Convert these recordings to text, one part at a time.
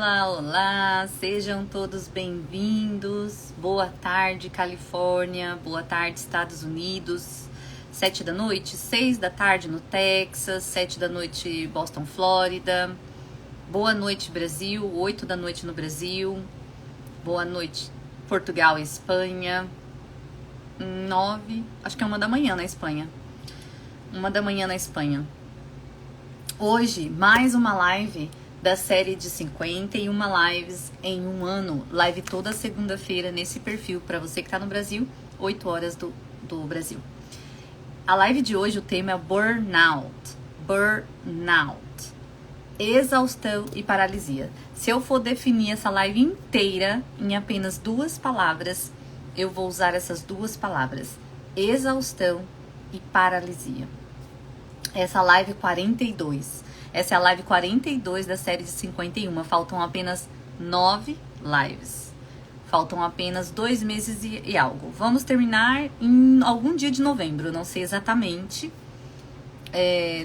Olá, olá, sejam todos bem-vindos. Boa tarde, Califórnia. Boa tarde, Estados Unidos. 7 da noite, 6 da tarde no Texas, 7 da noite, Boston, Flórida. Boa noite, Brasil, 8 da noite no Brasil. Boa noite, Portugal e Espanha. 9, acho que é 1 da manhã na Espanha. 1 da manhã na Espanha. Hoje, mais uma live da série de 51 lives em um ano. Live toda segunda-feira nesse perfil, para você que está no Brasil, 8 horas do Brasil. A live de hoje, o tema é burnout. Burnout. Exaustão e paralisia. Se eu for definir essa live inteira em apenas 2 palavras, eu vou usar essas 2 palavras. Exaustão e paralisia. Essa live 42. Essa é a live 42 da série de 51. Faltam apenas 9 lives. Faltam apenas 2 meses e algo. Vamos terminar em algum dia de novembro. Não sei exatamente.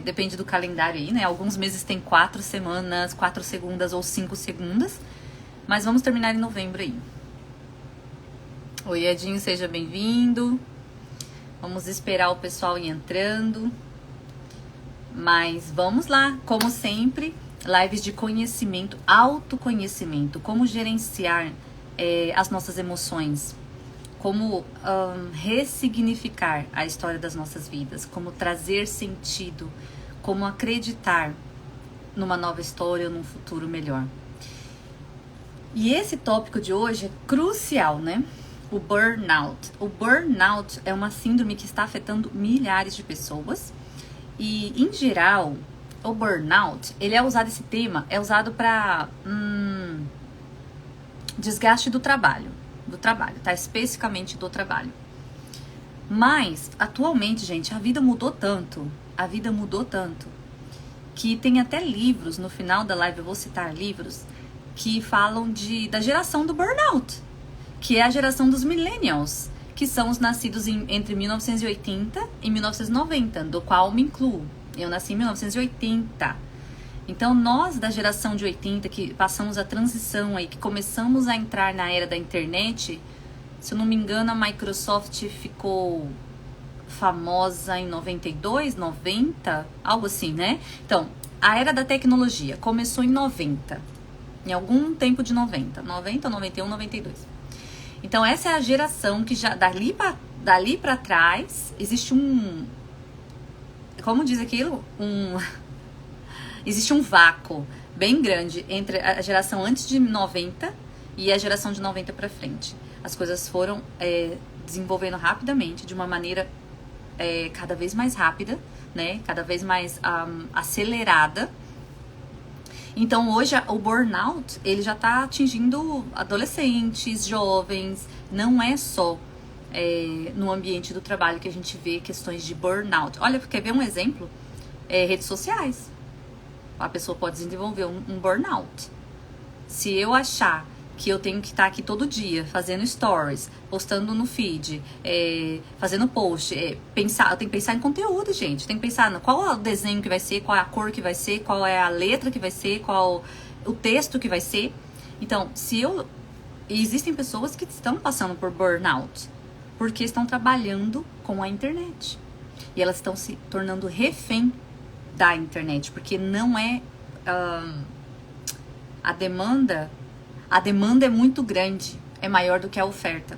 Depende do calendário aí, né? Alguns meses tem 4 semanas, 4 segundas ou 5 segundas. Mas vamos terminar em novembro aí. Oi, Edinho, seja bem-vindo. Vamos esperar o pessoal ir entrando. Mas vamos lá, como sempre, lives de conhecimento, autoconhecimento, como gerenciar as nossas emoções, como ressignificar a história das nossas vidas, como trazer sentido, como acreditar numa nova história ou num futuro melhor. E esse tópico de hoje é crucial, né? O burnout. O burnout é uma síndrome que está afetando milhares de pessoas. E, em geral, o burnout, ele é usado, esse tema, é usado para desgaste do trabalho, tá? Especificamente do trabalho. Mas, atualmente, gente, a vida mudou tanto, que tem até livros, no final da live eu vou citar livros, que falam da geração do burnout, que é a geração dos millennials, que são os nascidos entre 1980 e 1990, do qual me incluo. Eu nasci em 1980. Então, nós da geração de 80, que passamos a transição aí, que começamos a entrar na era da internet, se eu não me engano, a Microsoft ficou famosa em 92, 90, algo assim, né? Então, a era da tecnologia começou em 90, em algum tempo de 90, 91, 92. Então, essa é a geração que já, dali pra trás, existe como diz aquilo? Existe um vácuo bem grande entre a geração antes de 90 e a geração de 90 pra frente. As coisas foram desenvolvendo rapidamente, de uma maneira cada vez mais rápida, né? Cada vez mais acelerada. Então, hoje, o burnout, ele já está atingindo adolescentes, jovens. Não é só no ambiente do trabalho que a gente vê questões de burnout. Olha, quer ver um exemplo? Redes sociais. A pessoa pode desenvolver um burnout. Se eu achar que eu tenho que estar aqui todo dia, fazendo stories, postando no feed, fazendo post, eu tenho que pensar em conteúdo, gente. Tem que pensar qual é o desenho que vai ser, qual é a cor que vai ser, qual é a letra que vai ser, qual o texto que vai ser. Então, existem pessoas que estão passando por burnout, porque estão trabalhando com a internet. E elas estão se tornando refém da internet, porque não é... A demanda é muito grande, é maior do que a oferta,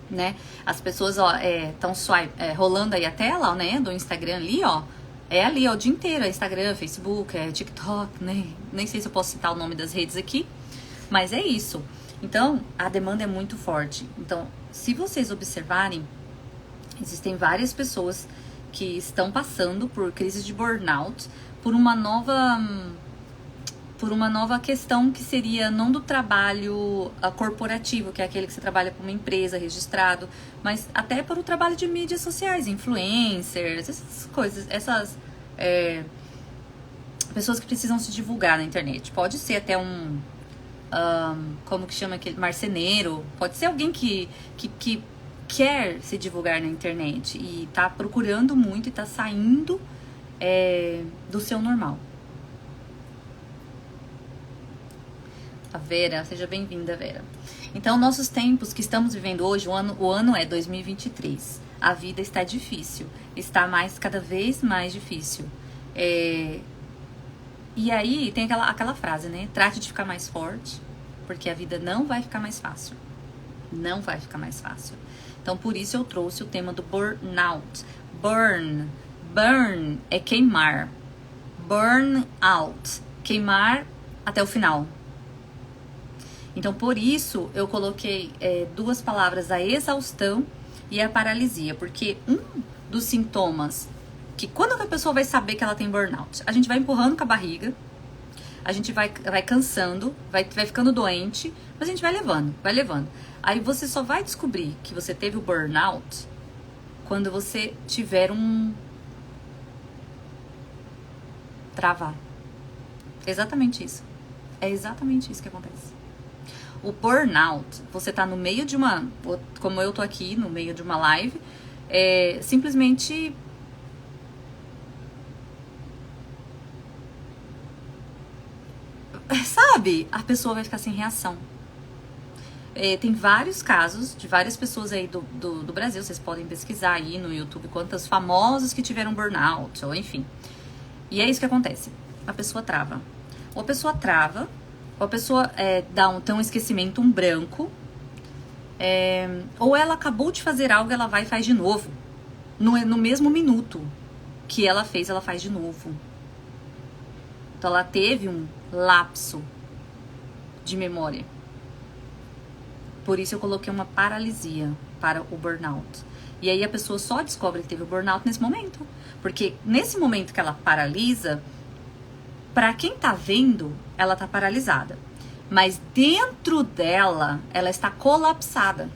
né? As pessoas, estão rolando aí a tela, né, do Instagram ali, ali, o dia inteiro, é Instagram, Facebook, TikTok, né? Nem sei se eu posso citar o nome das redes aqui, mas é isso. Então, a demanda é muito forte. Então, se vocês observarem, existem várias pessoas que estão passando por crise de burnout, por uma nova questão que seria não do trabalho corporativo, que é aquele que você trabalha para uma empresa registrado, mas até por o trabalho de mídias sociais, influencers, essas coisas, essas pessoas que precisam se divulgar na internet. Pode ser até como que chama aquele, marceneiro, pode ser alguém que quer se divulgar na internet e tá procurando muito e tá saindo do seu normal. A Vera, seja bem-vinda, Vera. Então, nossos tempos que estamos vivendo hoje, o ano é 2023. A vida está difícil, está cada vez mais difícil. E aí tem aquela frase, né? Trate de ficar mais forte, porque a vida não vai ficar mais fácil. Não vai ficar mais fácil. Então, por isso eu trouxe o tema do burnout. Burn é queimar. Burn out, queimar até o final. Então, por isso eu coloquei duas palavras, a exaustão e a paralisia, porque um dos sintomas que quando a pessoa vai saber que ela tem burnout, a gente vai empurrando com a barriga, a gente vai cansando, vai ficando doente, mas a gente vai levando. Aí você só vai descobrir que você teve o burnout quando você tiver travar. Exatamente isso. É exatamente isso que acontece. O burnout, você tá no meio de como eu tô aqui, no meio de uma live, simplesmente sabe, a pessoa vai ficar sem reação. Tem vários casos de várias pessoas aí do Brasil, vocês podem pesquisar aí no YouTube quantos famosos que tiveram burnout, ou enfim. E é isso que acontece. A pessoa trava. Ou a pessoa trava, ou a pessoa tem um esquecimento, um branco, ou ela acabou de fazer algo, ela vai e faz de novo. No mesmo minuto que ela fez, ela faz de novo. Então ela teve um lapso de memória. Por isso eu coloquei uma paralisia para o burnout. E aí a pessoa só descobre que teve o burnout nesse momento. Porque nesse momento que ela paralisa, para quem tá vendo, ela tá paralisada. Mas dentro dela, ela está colapsada.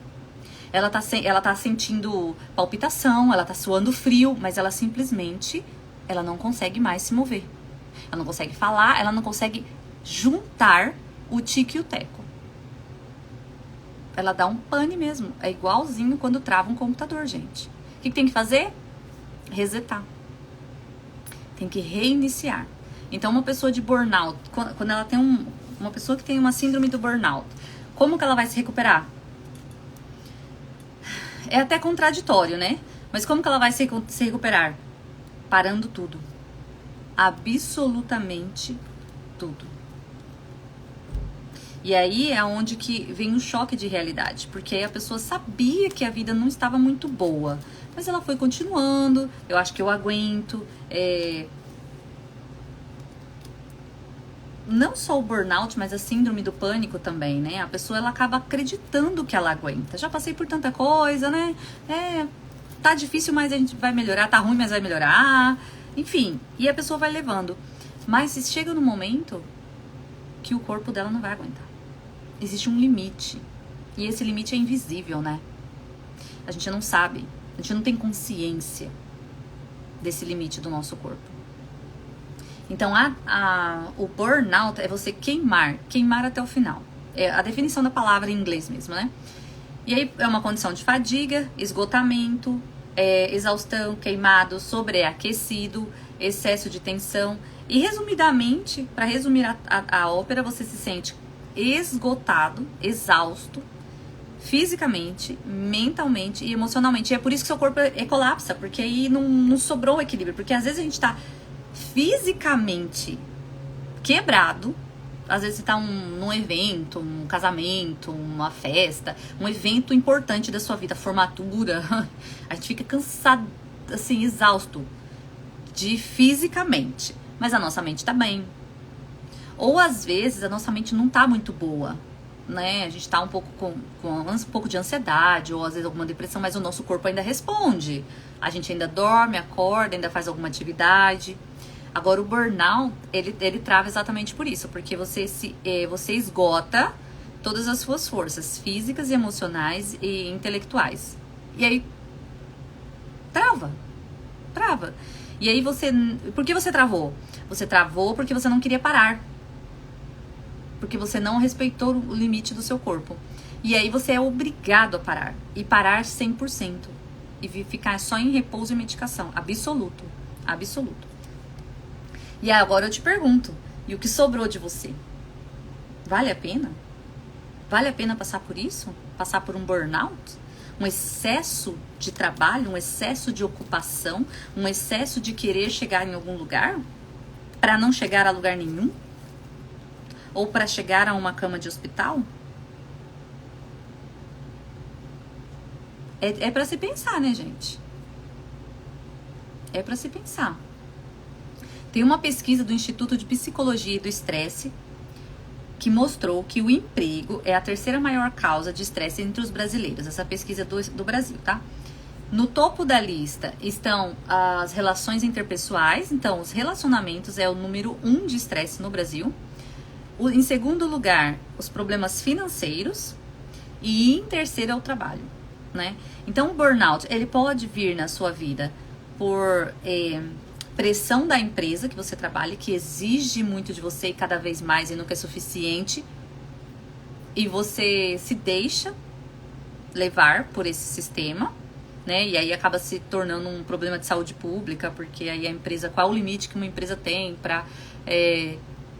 Ela tá sentindo palpitação, ela tá suando frio, mas ela simplesmente, ela não consegue mais se mover. Ela não consegue falar, ela não consegue juntar o tique e o teco. Ela dá um pane mesmo. É igualzinho quando trava um computador, gente. O que tem que fazer? Resetar. Tem que reiniciar. Então, uma pessoa de burnout, quando ela tem uma pessoa que tem uma síndrome do burnout, como que ela vai se recuperar? É até contraditório, né? Mas como que ela vai se recuperar? Parando tudo. Absolutamente tudo. E aí é onde que vem um choque de realidade, porque aí a pessoa sabia que a vida não estava muito boa, mas ela foi continuando, eu acho que eu aguento, não só o burnout, mas a síndrome do pânico também, né? A pessoa, ela acaba acreditando que ela aguenta, já passei por tanta coisa, né? Tá difícil, mas a gente vai melhorar, tá ruim, mas vai melhorar, enfim, e a pessoa vai levando, mas chega no momento que o corpo dela não vai aguentar. Existe um limite. E esse limite é invisível, né? A gente não sabe. A gente não tem consciência desse limite do nosso corpo. Então, o burnout é você queimar até o final. É a definição da palavra em inglês mesmo, né? E aí é uma condição de fadiga, esgotamento, exaustão, queimado, sobreaquecido, excesso de tensão. E resumidamente, para resumir a ópera, você se sente esgotado, exausto, fisicamente, mentalmente e emocionalmente. E é por isso que seu corpo colapsa, porque aí não sobrou o equilíbrio. Porque às vezes a gente tá fisicamente quebrado, às vezes você tá num evento, um casamento, uma festa, um evento importante da sua vida, formatura, a gente fica cansado, assim, exausto fisicamente, mas a nossa mente tá bem. Ou às vezes a nossa mente não tá muito boa, né? A gente tá um pouco com um pouco de ansiedade, ou às vezes alguma depressão, mas o nosso corpo ainda responde. A gente ainda dorme, acorda, ainda faz alguma atividade. Agora o burnout, ele trava exatamente por isso, porque você esgota todas as suas forças físicas, emocionais e intelectuais. E aí trava. E aí por que você travou? Você travou porque você não queria parar. Porque você não respeitou o limite do seu corpo. E aí você é obrigado a parar. E parar 100%. E ficar só em repouso e medicação. Absoluto. E agora eu te pergunto. E o que sobrou de você? Vale a pena? Vale a pena passar por isso? Passar por um burnout? Um excesso de trabalho, um excesso de ocupação, um excesso de querer chegar em algum lugar para não chegar a lugar nenhum? Ou para chegar a uma cama de hospital? É para se pensar, né, gente? É para se pensar. Tem uma pesquisa do Instituto de Psicologia e do Estresse que mostrou que o emprego é a terceira maior causa de estresse entre os brasileiros. Essa pesquisa é do Brasil, tá? No topo da lista estão as relações interpessoais. Então, os relacionamentos é o número 1 de estresse no Brasil. Em segundo lugar, os problemas financeiros. E em terceiro é o trabalho, né? Então, o burnout, ele pode vir na sua vida por pressão da empresa que você trabalha, que exige muito de você e cada vez mais e nunca é suficiente. E você se deixa levar por esse sistema, né? E aí acaba se tornando um problema de saúde pública, porque aí a empresa, qual o limite que uma empresa tem para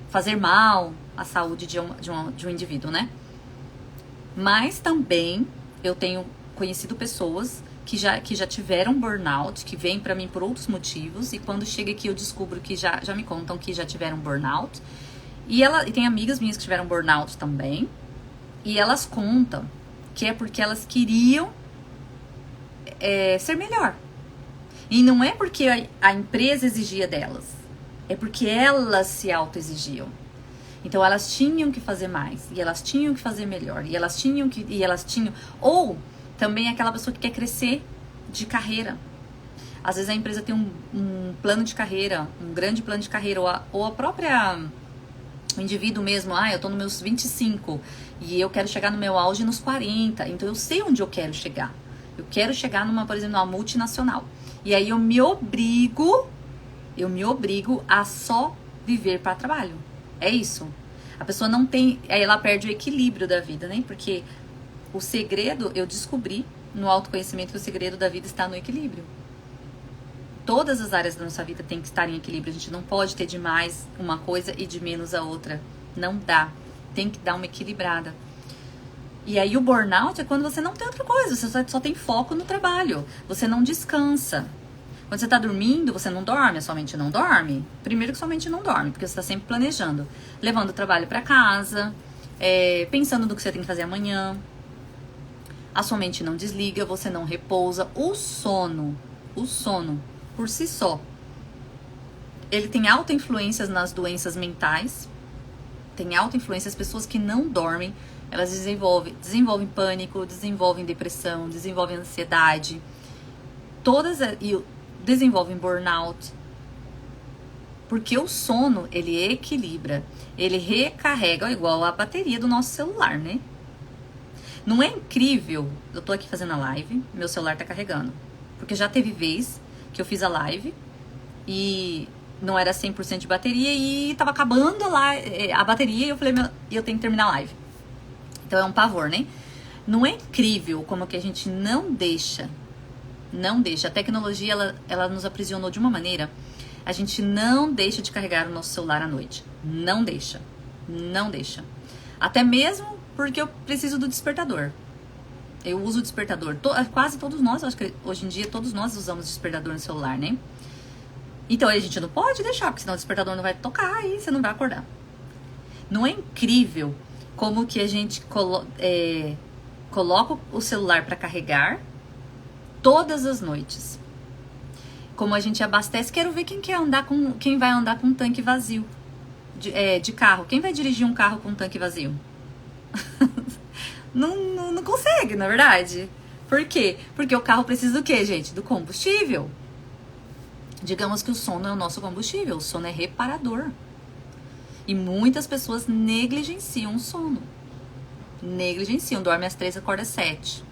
fazer mal à saúde de um indivíduo, né? Mas também eu tenho conhecido pessoas que já tiveram burnout, que vêm pra mim por outros motivos, e quando chega aqui eu descubro que já me contam que já tiveram burnout. E tem amigas minhas que tiveram burnout também, e elas contam que é porque elas queriam ser melhor. E não é porque a empresa exigia delas, é porque elas se autoexigiam. Então elas tinham que fazer mais, e elas tinham que fazer melhor, e elas tinham. Ou também aquela pessoa que quer crescer de carreira. Às vezes a empresa tem um plano de carreira, um grande plano de carreira, ou a própria, o indivíduo mesmo, eu tô nos meus 25 e eu quero chegar no meu auge nos 40, então eu sei onde eu quero chegar. Eu quero chegar por exemplo, numa multinacional. E aí eu me obrigo a só viver para trabalho. É isso. A pessoa não tem, aí ela perde o equilíbrio da vida, né? Porque o segredo, eu descobri no autoconhecimento que o segredo da vida está no equilíbrio. Todas as áreas da nossa vida tem que estar em equilíbrio. A gente não pode ter demais uma coisa e de menos a outra. Não dá. Tem que dar uma equilibrada. E aí o burnout é quando você não tem outra coisa. Você só tem foco no trabalho. Você não descansa. Quando você tá dormindo, você não dorme, a sua mente não dorme. Primeiro que sua mente não dorme, porque você tá sempre planejando. Levando o trabalho para casa, pensando no que você tem que fazer amanhã. A sua mente não desliga, você não repousa. O sono, por si só, ele tem alta influência nas doenças mentais. Tem alta influência, as pessoas que não dormem, elas desenvolvem pânico, desenvolvem depressão, desenvolvem ansiedade. Desenvolvem burnout. Porque o sono, ele equilibra, ele recarrega, igual a bateria do nosso celular, né? Não é incrível? Eu tô aqui fazendo a live, meu celular tá carregando. Porque já teve vez que eu fiz a live e não era 100% de bateria e tava acabando a bateria e eu falei, eu tenho que terminar a live. Então é um pavor, né? Não é incrível como que a gente não deixa. A tecnologia, ela nos aprisionou de uma maneira. A gente não deixa de carregar o nosso celular à noite. Não deixa. Até mesmo porque eu preciso do despertador. Eu uso o despertador. Quase todos nós, acho que hoje em dia todos nós usamos despertador no celular, né? Então a gente não pode deixar, porque senão o despertador não vai tocar e você não vai acordar. Não é incrível como que a gente coloca o celular para carregar todas as noites? Como a gente abastece. Quero ver quem vai andar com um tanque vazio de carro. Quem vai dirigir um carro com um tanque vazio? não consegue, na verdade. Por quê? Porque o carro precisa do quê, gente? Do combustível. Digamos que o sono é o nosso combustível. O sono é reparador. E muitas pessoas negligenciam o sono. Dorme às 3, acorda às 7.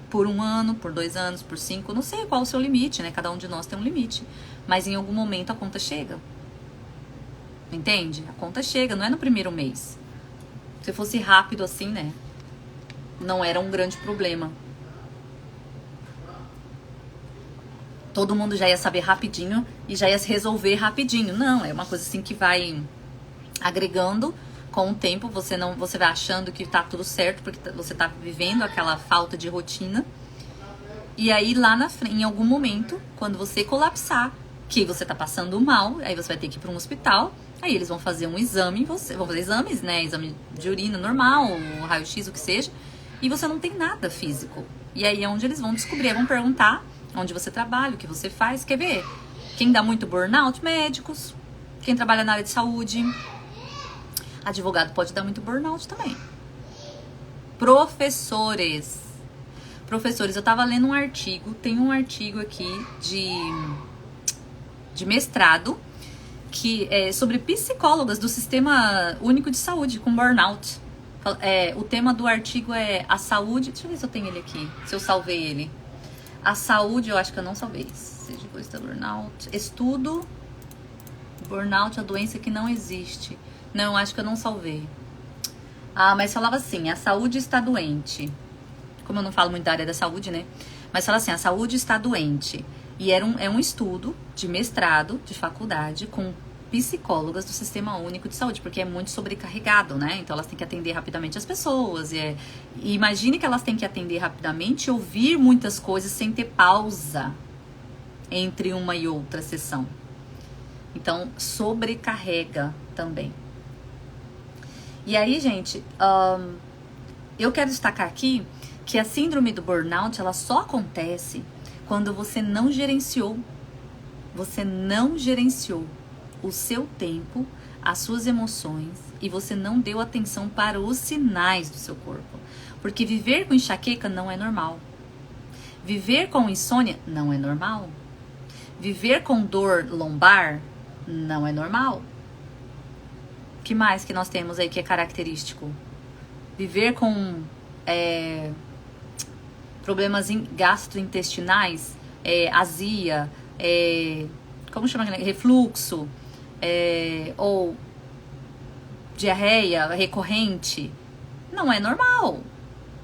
Por 1 ano, por 2 anos, por 5, não sei qual o seu limite, né? Cada um de nós tem um limite. Mas em algum momento a conta chega. Entende? A conta chega, não é no primeiro mês. Se fosse rápido assim, né? Não era um grande problema. Todo mundo já ia saber rapidinho e já ia se resolver rapidinho. Não, é uma coisa assim que vai agregando com o tempo, você vai achando que tá tudo certo, porque você tá vivendo aquela falta de rotina. E aí lá na frente, em algum momento, quando você colapsar, que você tá passando mal, aí você vai ter que ir para um hospital, aí eles vão fazer um exame, vão fazer exames, né, exame de urina normal, raio-x, o que seja, e você não tem nada físico. E aí é onde eles vão descobrir, vão perguntar onde você trabalha, o que você faz, quer ver? Quem dá muito burnout? Médicos, quem trabalha na área de saúde, advogado pode dar muito burnout também. Professores, eu tava lendo um artigo, tem um artigo aqui de mestrado que é sobre psicólogas do Sistema Único de Saúde com burnout. O tema do artigo é a saúde. Deixa eu ver se eu tenho ele aqui, se eu salvei ele. A saúde, eu acho que eu não salvei. Seja depois da burnout. Estudo burnout, a doença que não existe. Não, acho que eu não salvei. Ah, mas falava assim, a saúde está doente. Como eu não falo muito da área da saúde, né? Mas fala assim, a saúde está doente. E é um estudo de mestrado, de faculdade, com psicólogas do Sistema Único de Saúde, porque é muito sobrecarregado, né? Então elas têm que atender rapidamente as pessoas. E imagine que elas têm que atender rapidamente e ouvir muitas coisas sem ter pausa entre uma e outra sessão. Então, sobrecarrega também. E aí, gente, eu quero destacar aqui que a síndrome do burnout, ela só acontece quando você não gerenciou o seu tempo, as suas emoções, e você não deu atenção para os sinais do seu corpo. Porque viver com enxaqueca não é normal. Viver com insônia não é normal. Viver com dor lombar não é normal. O que mais que nós temos aí que é característico? Viver com problemas gastrointestinais, azia, como chama? Refluxo, ou diarreia recorrente, não é normal.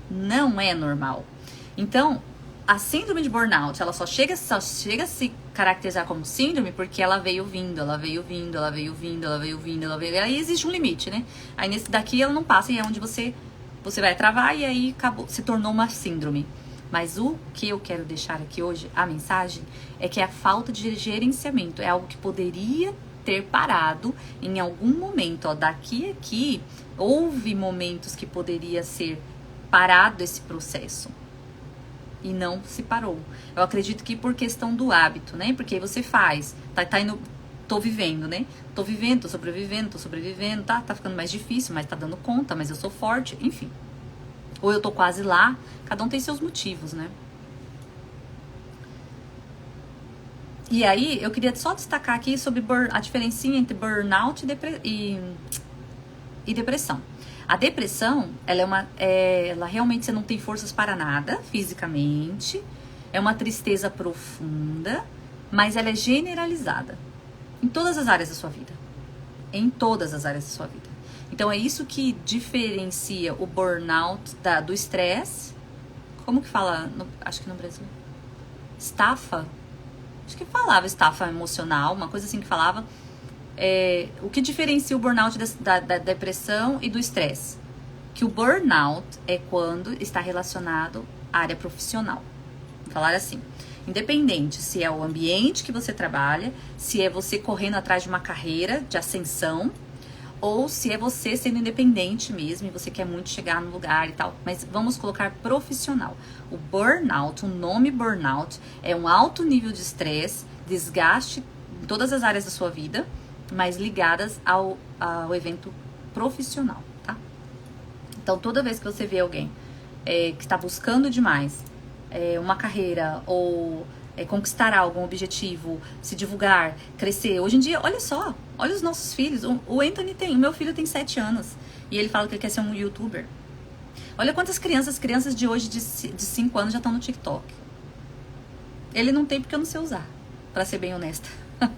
Não é normal. Então, a síndrome de burnout, ela só chega a se caracterizar como síndrome porque ela veio vindo. Aí existe um limite, né? Aí nesse daqui ela não passa e é onde você vai travar e aí acabou, se tornou uma síndrome. Mas o que eu quero deixar aqui hoje, a mensagem, é que a falta de gerenciamento é algo que poderia ter parado em algum momento. Ó, daqui a aqui, houve momentos que poderia ser parado esse processo. E não se parou. Eu acredito que por questão do hábito, né? Porque aí você faz, tá indo, tô vivendo, né? Tô vivendo, tô sobrevivendo, tá ficando mais difícil, mas tá dando conta, mas eu sou forte, enfim. Ou eu tô quase lá, cada um tem seus motivos, né? E aí, eu queria só destacar aqui sobre a diferença entre burnout e depressão. A depressão, ela realmente você não tem forças para nada, fisicamente. É uma tristeza profunda, mas ela é generalizada. Em todas as áreas da sua vida. Em todas as áreas da sua vida. Então, é isso que diferencia o burnout do estresse. Como que fala? Acho que no Brasil. Estafa? Acho que falava estafa emocional, uma coisa assim que falava. O que diferencia o burnout da depressão e do estresse? Que o burnout é quando está relacionado à área profissional. Vou falar assim, independente se é o ambiente que você trabalha, se é você correndo atrás de uma carreira de ascensão, ou se é você sendo independente mesmo e você quer muito chegar no lugar e tal. Mas vamos colocar profissional. O burnout, o nome burnout, é um alto nível de estresse, desgaste em todas as áreas da sua vida, mas ligadas ao evento profissional, tá? Então, toda vez que você vê alguém que está buscando demais uma carreira ou conquistar algum objetivo, se divulgar, crescer. Hoje em dia, olha só, olha os nossos filhos. O meu filho tem 7 anos e ele fala que ele quer ser um youtuber. Olha quantas crianças de hoje de 5 anos já estão no TikTok. Ele não tem porque eu não sei usar, pra ser bem honesta.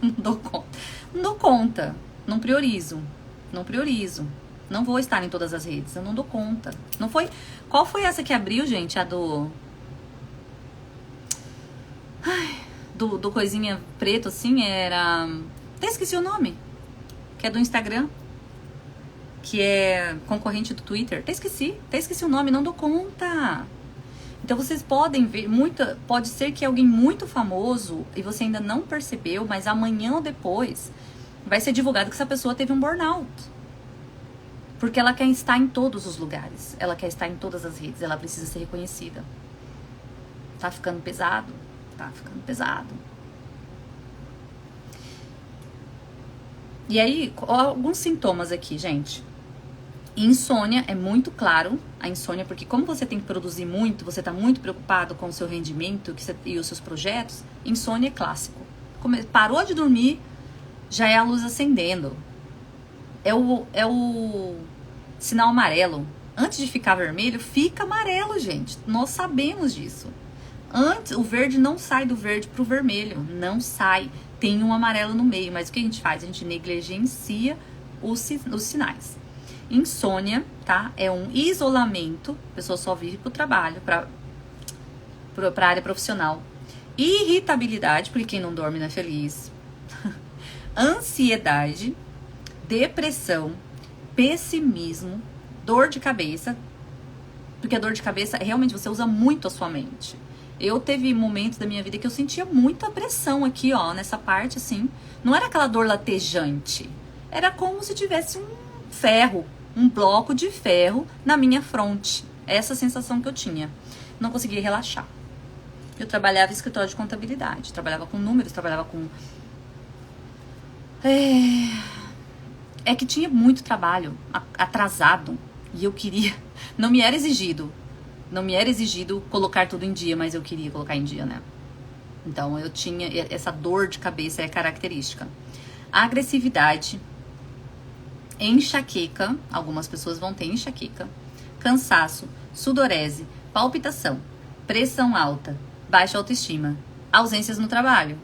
Não dou conta, não priorizo. Não vou estar em todas as redes, eu não dou conta. Qual foi essa que abriu, gente? A do coisinha preto assim, era... Até esqueci o nome. Que é do Instagram. que é concorrente do Twitter. Até esqueci o nome, não dou conta. Então vocês podem ver, pode ser que alguém muito famoso e você ainda não percebeu, mas amanhã ou depois vai ser divulgado que essa pessoa teve um burnout. Porque ela quer estar em todos os lugares, ela quer estar em todas as redes, ela precisa ser reconhecida. Tá ficando pesado? Tá ficando pesado. E aí, alguns sintomas aqui, gente. Insônia é muito claro, a insônia, porque como você tem que produzir muito, você tá muito preocupado com o seu rendimento e os seus projetos, insônia é clássico. Parou de dormir, já é a luz acendendo. É o sinal amarelo. Antes de ficar vermelho, fica amarelo, gente. Nós sabemos disso. Antes, o verde não sai do verde pro vermelho. Não sai. Tem um amarelo no meio. Mas o que a gente faz? A gente negligencia os sinais. Insônia, tá? É um isolamento. A pessoa só vive pro trabalho, pra área profissional. Irritabilidade, porque quem não dorme não é feliz. Ansiedade, depressão, pessimismo, dor de cabeça. Porque a dor de cabeça, realmente, você usa muito a sua mente. Eu teve momentos da minha vida que eu sentia muita pressão aqui, ó, nessa parte, assim. Não era aquela dor latejante. Era como se tivesse um ferro, um bloco de ferro na minha fronte. Essa sensação que eu tinha. Não conseguia relaxar. Eu trabalhava em escritório de contabilidade. Trabalhava com números, trabalhava com... É que tinha muito trabalho atrasado. E eu queria... Não me era exigido colocar tudo em dia, mas eu queria colocar em dia, né? Então eu tinha essa dor de cabeça, é característica. Agressividade, enxaqueca, algumas pessoas vão ter enxaqueca, cansaço, sudorese, palpitação, pressão alta, baixa autoestima, ausências no trabalho.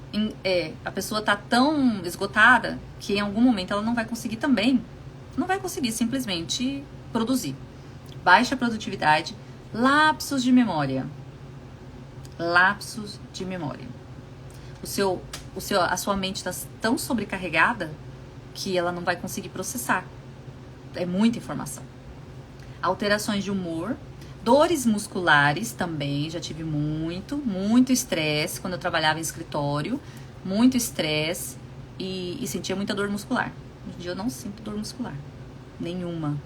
A pessoa tá tão esgotada que em algum momento ela não vai conseguir simplesmente produzir. Baixa produtividade, lapsos de memória. Lapsos de memória. A sua mente está tão sobrecarregada que ela não vai conseguir processar. É muita informação. Alterações de humor. Dores musculares também. Já tive muito estresse quando eu trabalhava em escritório. Muito estresse e sentia muita dor muscular. Hoje em dia eu não sinto dor muscular. Nenhuma.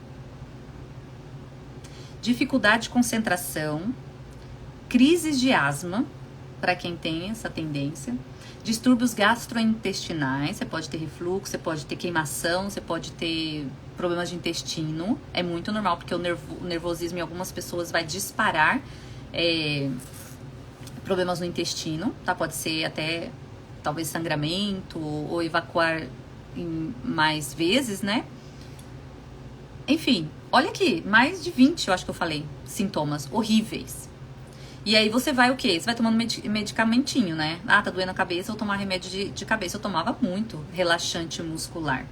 Dificuldade de concentração, crises de asma, para quem tem essa tendência, distúrbios gastrointestinais, você pode ter refluxo, você pode ter queimação, você pode ter problemas de intestino, é muito normal, porque o nervosismo em algumas pessoas vai disparar problemas no intestino, tá? Pode ser até, talvez, sangramento, ou evacuar mais vezes, né? Enfim, olha aqui, mais de 20, eu acho que eu falei, sintomas horríveis. E aí você vai o quê? Você vai tomando medicamentinho, né? Ah, tá doendo a cabeça, vou tomar remédio de cabeça. Eu tomava muito relaxante muscular.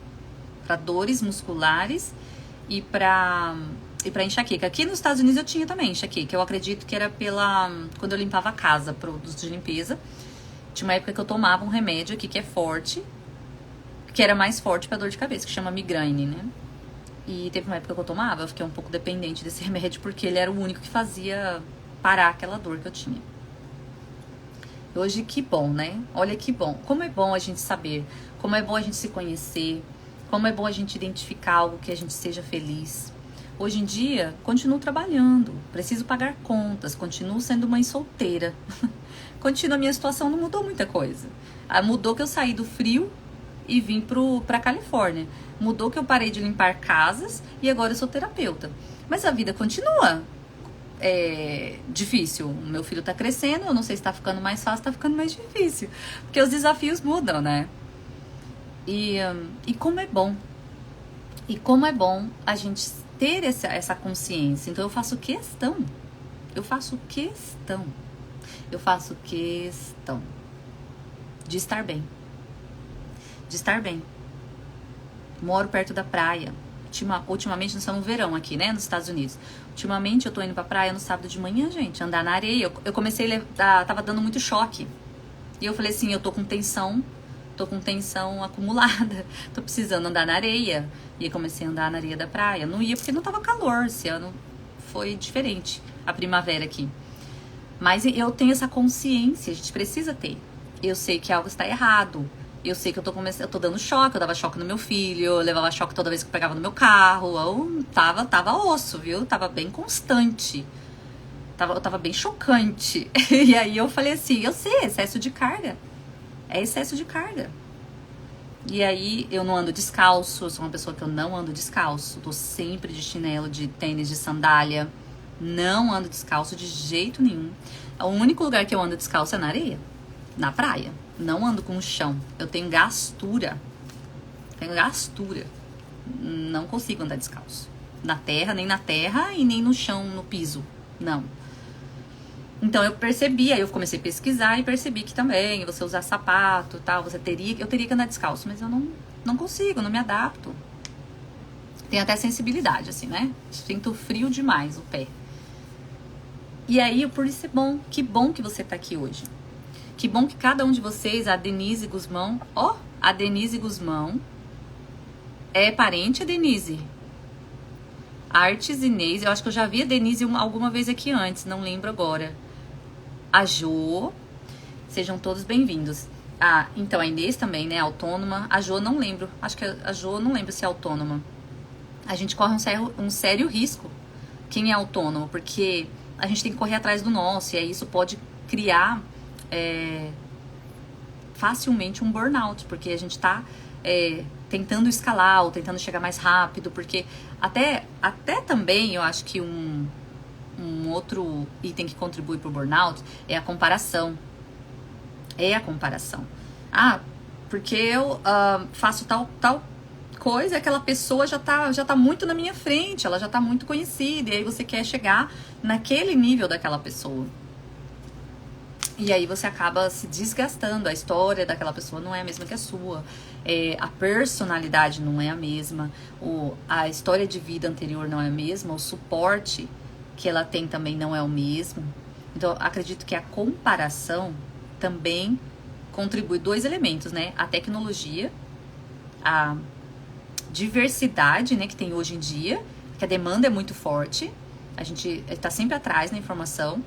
Pra dores musculares e pra enxaqueca. Aqui nos Estados Unidos eu tinha também enxaqueca. Eu acredito que era quando eu limpava a casa, produtos de limpeza. Tinha uma época que eu tomava um remédio aqui que é forte, que era mais forte pra dor de cabeça, que chama migraine, né? E teve uma época que eu tomava, eu fiquei um pouco dependente desse remédio, porque ele era o único que fazia parar aquela dor que eu tinha. Hoje, que bom, né? Olha que bom. Como é bom a gente saber, como é bom a gente se conhecer, como é bom a gente identificar algo que a gente seja feliz. Hoje em dia, continuo trabalhando, preciso pagar contas, continuo sendo mãe solteira. A minha situação não mudou muita coisa. Mudou que eu saí do frio e vim pra Califórnia. Mudou que eu parei de limpar casas e agora eu sou terapeuta. Mas a vida continua difícil. O meu filho tá crescendo, eu não sei se tá ficando mais fácil, tá ficando mais difícil. Porque os desafios mudam, né? E como é bom. E como é bom a gente ter essa consciência. Então eu faço questão de estar bem. Moro perto da praia. Ultimamente, nós estamos no verão aqui, né, nos Estados Unidos. Ultimamente, eu tô indo pra praia no sábado de manhã, gente, andar na areia. Eu comecei tava dando muito choque. E eu falei assim, eu tô com tensão tô com tensão acumulada, tô precisando andar na areia. E aí comecei a andar na areia da praia. Não ia porque não tava calor, esse ano foi diferente, a primavera aqui. Mas eu tenho essa consciência, a gente precisa ter. Eu sei que algo está errado. Eu sei que eu tô dando choque, eu dava choque no meu filho, eu levava choque toda vez que eu pegava no meu carro. Eu tava osso, viu? Tava bem constante. Eu tava bem chocante. E aí eu falei assim, eu sei, excesso de carga. É excesso de carga. E aí eu não ando descalço, eu sou uma pessoa que eu não ando descalço. Tô sempre de chinelo, de tênis, de sandália. Não ando descalço de jeito nenhum. O único lugar que eu ando descalço é na areia, na praia. Não ando com o chão. Eu tenho gastura. Não consigo andar descalço. Na terra, nem na terra e nem no chão, no piso. Não. Então eu percebi, aí eu comecei a pesquisar e percebi que também você usar sapato e tal, eu teria que andar descalço, mas eu não consigo, não me adapto. Tem até sensibilidade, assim, né? Sinto frio demais o pé. E aí, por isso é bom, que bom que você tá aqui hoje. Que bom que cada um de vocês, a Denise Guzmão, a Denise Guzmão é parente, a Denise? Artes Inês, eu acho que eu já vi a Denise alguma vez aqui antes, não lembro agora. A Jo, sejam todos bem-vindos. Então a Inês também, né, autônoma. A Jo não lembro, acho que a Jo não lembro se é autônoma. A gente corre um sério risco, quem é autônomo, porque a gente tem que correr atrás do nosso, e aí isso pode criar facilmente um burnout, porque a gente tá tentando escalar ou tentando chegar mais rápido, porque até também eu acho que um outro item que contribui para o burnout é a comparação. Porque eu faço tal coisa, aquela pessoa já tá muito na minha frente, ela já tá muito conhecida, e aí você quer chegar naquele nível daquela pessoa. E aí você acaba se desgastando, a história daquela pessoa não é a mesma que a sua, a personalidade não é a mesma, a história de vida anterior não é a mesma, o suporte que ela tem também não é o mesmo. Então, acredito que a comparação também contribui 2 elementos, né? A tecnologia, a diversidade, né, que tem hoje em dia, que a demanda é muito forte, a gente está sempre atrás na informação.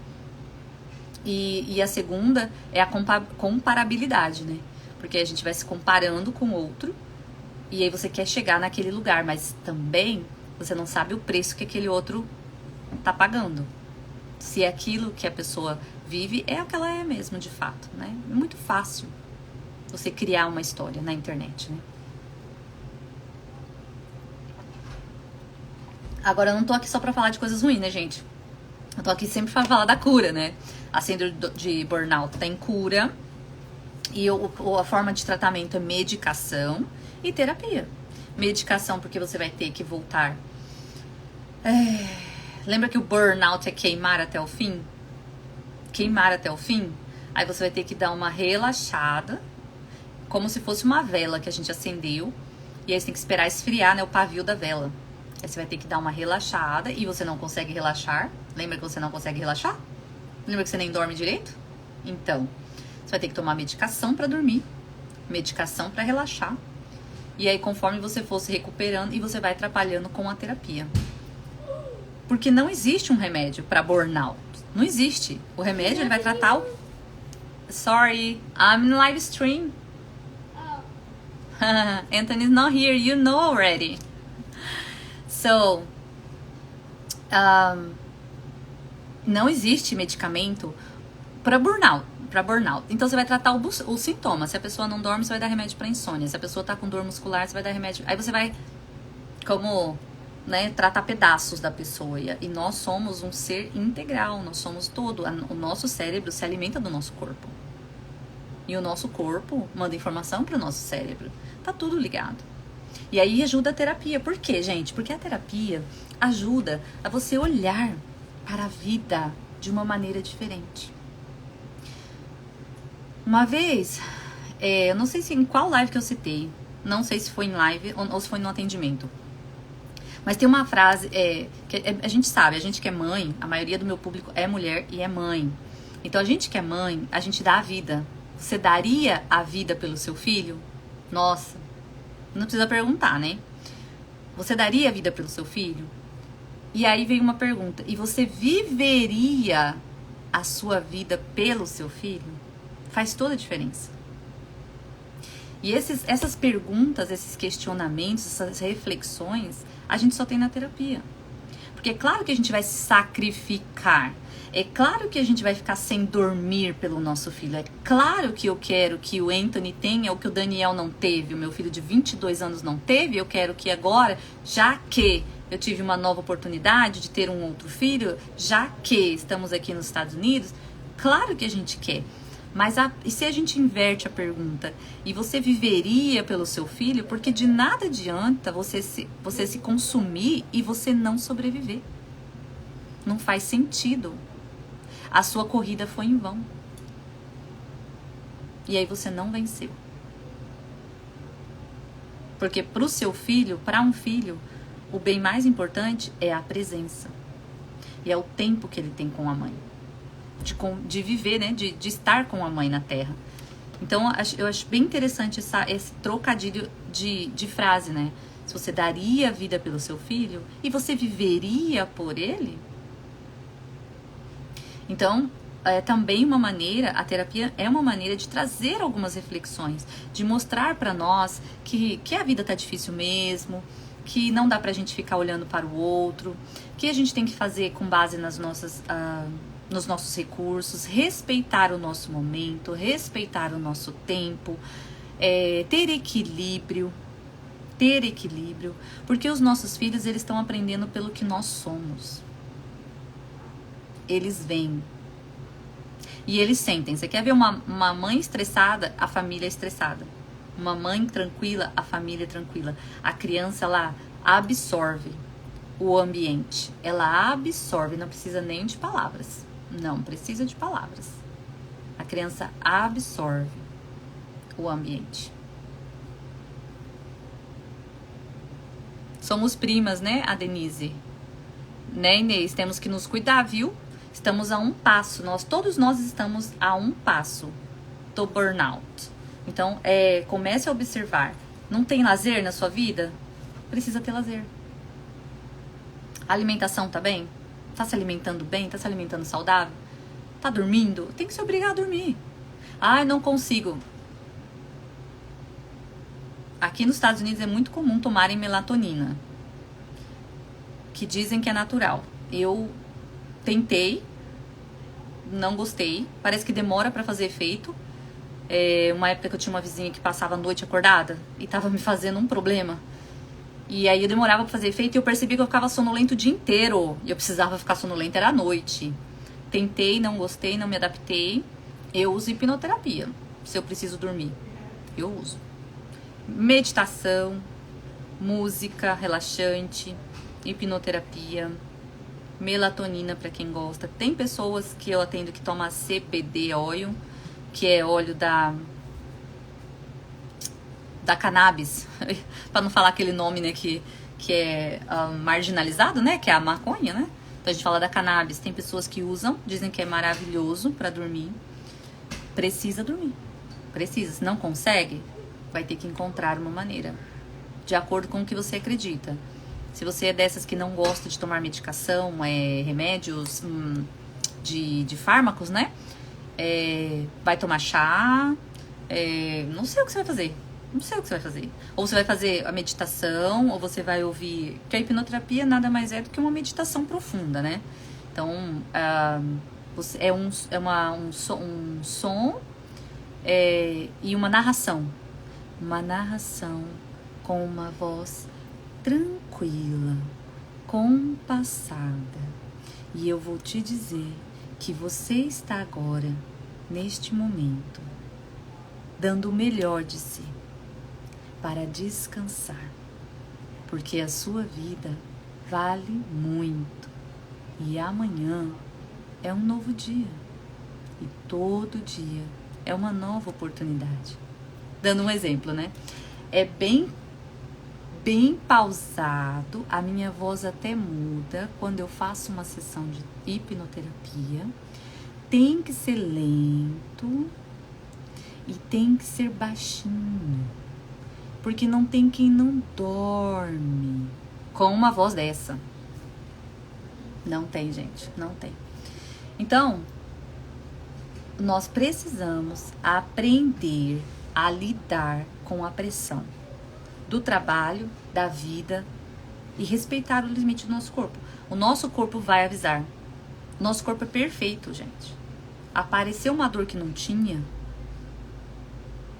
E a segunda é a comparabilidade, né? Porque a gente vai se comparando com o outro e aí você quer chegar naquele lugar, mas também você não sabe o preço que aquele outro tá pagando. Se aquilo que a pessoa vive é o que ela é mesmo, de fato, né? É muito fácil você criar uma história na internet, né? Agora, eu não tô aqui só pra falar de coisas ruins, né, gente? Eu tô aqui sempre pra falar da cura, né? A síndrome de burnout tem cura. E a forma de tratamento é medicação e terapia. Medicação porque você vai ter que voltar. Lembra que o burnout é queimar até o fim? Queimar até o fim? Aí você vai ter que dar uma relaxada, como se fosse uma vela que a gente acendeu. E aí você tem que esperar esfriar, né, o pavio da vela. Aí você vai ter que dar uma relaxada e você não consegue relaxar. Lembra que você não consegue relaxar? Lembra que você nem dorme direito? Então, você vai ter que tomar medicação para dormir, medicação para relaxar. E aí, conforme você for se recuperando, e você vai atrapalhando com a terapia. Porque não existe um remédio para burnout. Não existe. O remédio, ele vai tratar o... Sorry, I'm in live stream. Anthony's not here, you know already. So, não existe medicamento para burnout. Então você vai tratar o sintoma. Se a pessoa não dorme, você vai dar remédio para insônia. Se a pessoa tá com dor muscular, você vai dar remédio. Aí você vai tratar pedaços da pessoa. E nós somos um ser integral, nós somos todo. O nosso cérebro se alimenta do nosso corpo. E o nosso corpo manda informação para o nosso cérebro. Tá tudo ligado. E aí ajuda a terapia. Por quê, gente? Porque a terapia ajuda a você olhar para a vida de uma maneira diferente. Uma vez, eu não sei se em qual live que eu citei, não sei se foi em live ou se foi no atendimento, mas tem uma frase que a gente sabe, a gente que é mãe, a maioria do meu público é mulher e é mãe. Então a gente que é mãe, a gente dá a vida, Você daria a vida pelo seu filho? Nossa, não precisa perguntar, né? Você daria a vida pelo seu filho? E aí vem uma pergunta: e você viveria a sua vida pelo seu filho? Faz toda a diferença. E essas perguntas, esses questionamentos, essas reflexões, a gente só tem na terapia. Porque é claro que a gente vai se sacrificar. É claro que a gente vai ficar sem dormir pelo nosso filho. É claro que eu quero que o Anthony tenha o que o Daniel não teve. O meu filho de 22 anos não teve. Eu quero que agora, já que eu tive uma nova oportunidade de ter um outro filho, já que estamos aqui nos Estados Unidos, claro que a gente quer. Mas e se a gente inverte a pergunta? E você viveria pelo seu filho? Porque de nada adianta você se consumir e você não sobreviver. Não faz sentido. A sua corrida foi em vão. E aí você não venceu. Porque para o seu filho, para um filho, o bem mais importante é a presença. E é o tempo que ele tem com a mãe. De viver, né? De estar com a mãe na terra. Então, eu acho bem interessante esse trocadilho de frase, né? Se você daria a vida pelo seu filho e você viveria por ele. Então, é também uma maneira, a terapia é uma maneira de trazer algumas reflexões, de mostrar para nós que a vida tá difícil mesmo, que não dá pra gente ficar olhando para o outro, que a gente tem que fazer com base nos nossos recursos, respeitar o nosso momento, respeitar o nosso tempo, ter equilíbrio, porque os nossos filhos, eles estão aprendendo pelo que nós somos. Eles veem e eles sentem. Você quer ver uma mãe estressada? A família é estressada. Uma mãe tranquila, a família é tranquila. A criança, ela absorve o ambiente. Ela absorve, não precisa nem de palavras. Não precisa de palavras. A criança absorve o ambiente. Somos primas, né, a Denise? Né, Inês? Temos que nos cuidar, viu? Estamos a um passo. Todos nós estamos a um passo do burnout. Então, comece a observar. Não tem lazer na sua vida? Precisa ter lazer. A alimentação tá bem? Tá se alimentando bem? Tá se alimentando saudável? Tá dormindo? Tem que se obrigar a dormir. Ai, não consigo. Aqui nos Estados Unidos é muito comum tomarem melatonina, que dizem que é natural. Eu tentei, não gostei. Parece que demora pra fazer efeito. Uma época que eu tinha uma vizinha que passava a noite acordada e tava me fazendo um problema. E aí eu demorava pra fazer efeito e eu percebi que eu ficava sonolento o dia inteiro. E eu precisava ficar sonolenta, era à noite. Tentei, não gostei, não me adaptei. Eu uso hipnoterapia, se eu preciso dormir. Eu uso. Meditação, música relaxante, hipnoterapia, melatonina para quem gosta. Tem pessoas que eu atendo que tomam CBD oil, que é óleo da cannabis, para não falar aquele nome, né, que é marginalizado, né, que é a maconha, né? Então a gente fala da cannabis. Tem pessoas que usam, dizem que é maravilhoso para dormir. Precisa dormir. Precisa. Se não consegue, vai ter que encontrar uma maneira, de acordo com o que você acredita. Se você é dessas que não gosta de tomar medicação, remédios de fármacos, né? Vai tomar chá, não sei o que você vai fazer. Não sei o que você vai fazer. Ou você vai fazer a meditação, ou você vai ouvir... Porque a hipnoterapia nada mais é do que uma meditação profunda, né? Então, é um som e uma narração. Uma narração com uma voz tranquila, compassada. E eu vou te dizer que você está agora, neste momento, dando o melhor de si para descansar, porque a sua vida vale muito e amanhã é um novo dia e todo dia é uma nova oportunidade. Dando um exemplo, né? É bem pausado, a minha voz até muda quando eu faço uma sessão de hipnoterapia. Tem que ser lento E tem que ser baixinho. Porque não tem quem não dorme com uma voz dessa. Não tem, gente. Não tem. Então, nós precisamos aprender a lidar com a pressão do trabalho, da vida e respeitar o limite do nosso corpo. O nosso corpo vai avisar. Nosso corpo é perfeito, gente. Apareceu uma dor que não tinha,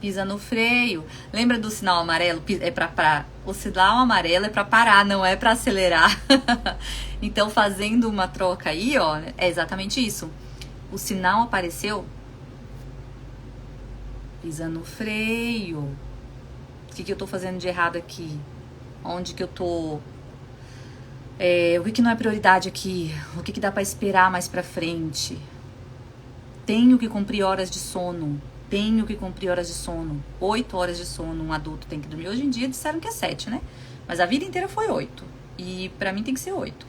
pisa no freio. Lembra do sinal amarelo? O sinal amarelo é para parar, não é para acelerar. Então, fazendo uma troca aí, ó, é exatamente isso. O sinal apareceu, pisa no freio. O que eu tô fazendo de errado aqui? Onde que eu tô... o que não é prioridade aqui? O que dá pra esperar mais pra frente? Tenho que cumprir horas de sono. 8 horas de sono um adulto tem que dormir. Hoje em dia disseram que é 7, né? Mas a vida inteira foi 8. E pra mim tem que ser 8.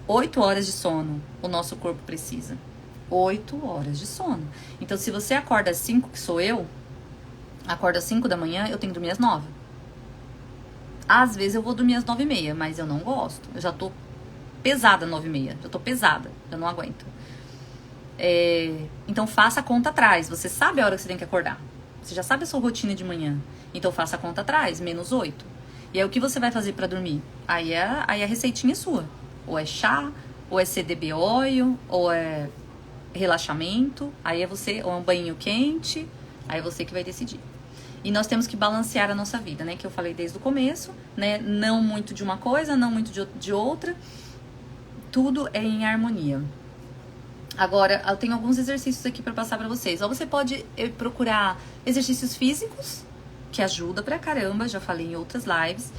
8 horas de sono o nosso corpo precisa. 8 horas de sono. Então, se você acorda às 5, que sou eu, acorda às 5 da manhã, eu tenho que dormir às 9. Às vezes eu vou dormir às 9h30, mas eu não gosto. Eu já tô pesada às 9h30. Já tô pesada, eu não aguento. Então faça a conta atrás. Você sabe a hora que você tem que acordar. Você já sabe a sua rotina de manhã. Então faça a conta atrás, menos 8. E aí o que você vai fazer pra dormir? Aí a receitinha é sua. Ou é chá, ou é CDB oil, ou é relaxamento. Aí é você, ou é um banho quente. Aí é você que vai decidir. E nós temos que balancear a nossa vida, né? Que eu falei desde o começo, né? Não muito de uma coisa, não muito de outra. Tudo é em harmonia. Agora, eu tenho alguns exercícios aqui para passar para vocês. Ou você pode procurar exercícios físicos, que ajuda pra caramba, já falei em outras lives.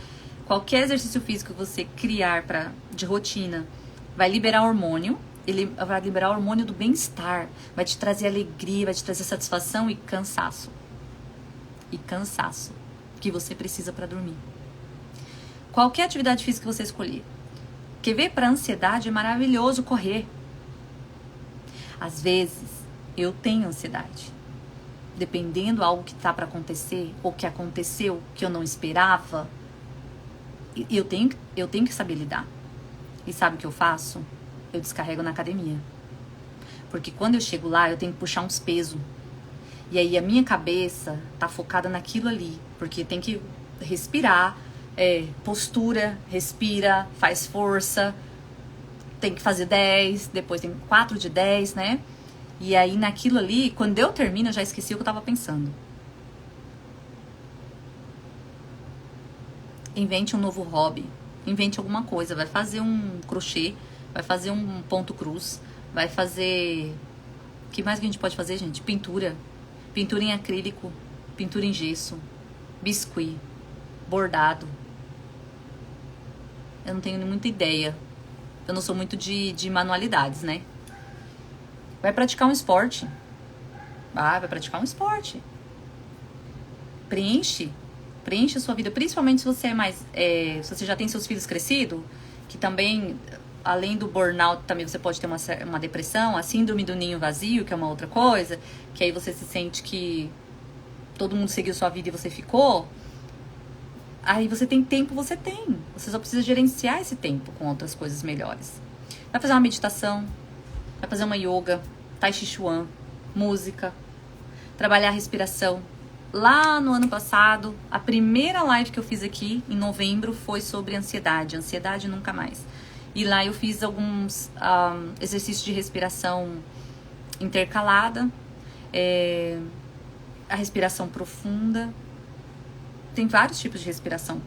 Qualquer exercício físico que você criar de rotina vai liberar hormônio. Ele vai liberar o hormônio do bem-estar, vai te trazer alegria, vai te trazer satisfação e cansaço. Que você precisa para dormir. Qualquer atividade física que você escolher. Quer ver? Para ansiedade é maravilhoso correr. Às vezes, eu tenho ansiedade. Dependendo algo que tá para acontecer, ou que aconteceu, que eu não esperava, eu tenho que saber lidar. E sabe o que eu faço? Eu descarrego na academia. Porque quando eu chego lá, eu tenho que puxar uns pesos. E aí a minha cabeça tá focada naquilo ali. Porque tem que respirar, postura, respira, faz força. Tem que fazer 10, depois tem 4 de 10, né? E aí naquilo ali, quando eu termino, eu já esqueci o que eu tava pensando. Invente um novo hobby. Invente alguma coisa. Vai fazer um crochê, vai fazer um ponto cruz, vai fazer... O que mais que a gente pode fazer, gente? Pintura. Pintura em acrílico, pintura em gesso, biscuit, bordado. Eu não tenho muita ideia. Eu não sou muito de manualidades, né? Vai praticar um esporte. Vai praticar um esporte. Preenche a sua vida. Principalmente se você se você já tem seus filhos crescidos, que também, além do burnout, também você pode ter uma depressão, a síndrome do ninho vazio, que é uma outra coisa, que aí você se sente que todo mundo seguiu sua vida e você ficou. Aí você tem tempo, você tem. Você só precisa gerenciar esse tempo com outras coisas melhores. Vai fazer uma meditação, vai fazer uma yoga, tai chi chuan, música, trabalhar a respiração. Lá no ano passado, a primeira live que eu fiz aqui, em novembro, foi sobre ansiedade. Ansiedade nunca mais. E lá eu fiz alguns exercícios de respiração intercalada, a respiração profunda. Tem vários tipos de respiração